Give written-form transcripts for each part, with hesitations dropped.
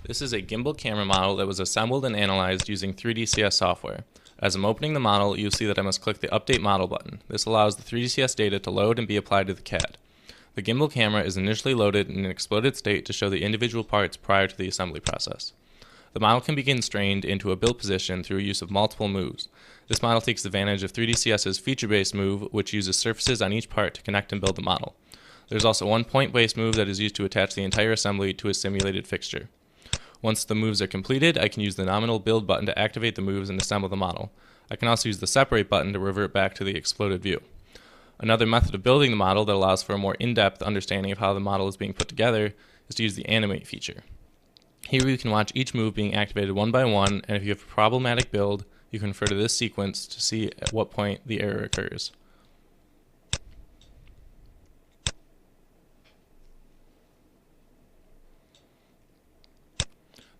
This is a gimbal camera model that was assembled and analyzed using 3DCS software. As I'm opening the model, you'll see that I must click the Update Model button. This allows the 3DCS data to load and be applied to the CAD. The gimbal camera is initially loaded in an exploded state to show the individual parts prior to the assembly process. The model can be constrained into a build position through use of multiple moves. This model takes advantage of 3DCS's feature-based move, which uses surfaces on each part to connect and build the model. There's also one point-based move that is used to attach the entire assembly to a simulated fixture. Once the moves are completed, I can use the nominal build button to activate the moves and assemble the model. I can also use the separate button to revert back to the exploded view. Another method of building the model that allows for a more in-depth understanding of how the model is being put together is to use the animate feature. Here you can watch each move being activated one by one, and if you have a problematic build, you can refer to this sequence to see at what point the error occurs.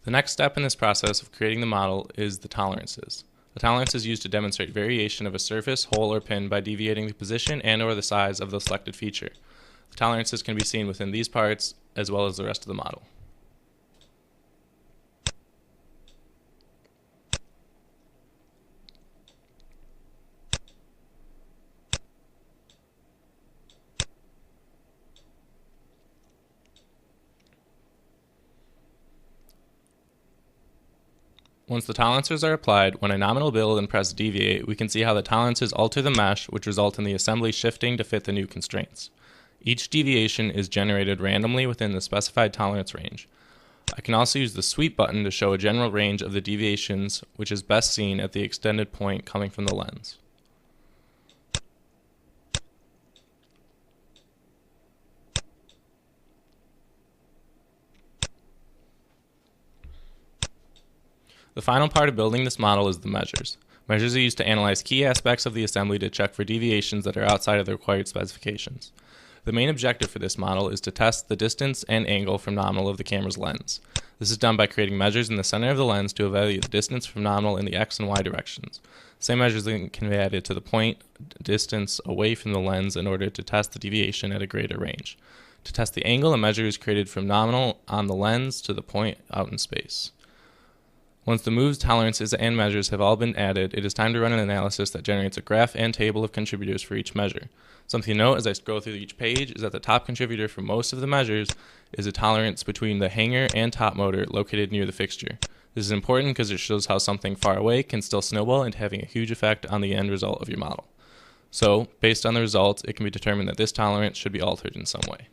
The next step in this process of creating the model is the tolerances. The tolerance is used to demonstrate variation of a surface, hole, or pin by deviating the position and/or the size of the selected feature. The tolerances can be seen within these parts as well as the rest of the model. Once the tolerances are applied, when I nominal build and press deviate, we can see how the tolerances alter the mesh, which result in the assembly shifting to fit the new constraints. Each deviation is generated randomly within the specified tolerance range. I can also use the sweep button to show a general range of the deviations, which is best seen at the extended point coming from the lens. The final part of building this model is the measures. Measures are used to analyze key aspects of the assembly to check for deviations that are outside of the required specifications. The main objective for this model is to test the distance and angle from nominal of the camera's lens. This is done by creating measures in the center of the lens to evaluate the distance from nominal in the X and Y directions. Same measures can be added to the point distance away from the lens in order to test the deviation at a greater range. To test the angle, a measure is created from nominal on the lens to the point out in space. Once the moves, tolerances, and measures have all been added, it is time to run an analysis that generates a graph and table of contributors for each measure. Something to note as I scroll through each page is that the top contributor for most of the measures is a tolerance between the hanger and top motor located near the fixture. This is important because it shows how something far away can still snowball into having a huge effect on the end result of your model. So, based on the results, it can be determined that this tolerance should be altered in some way.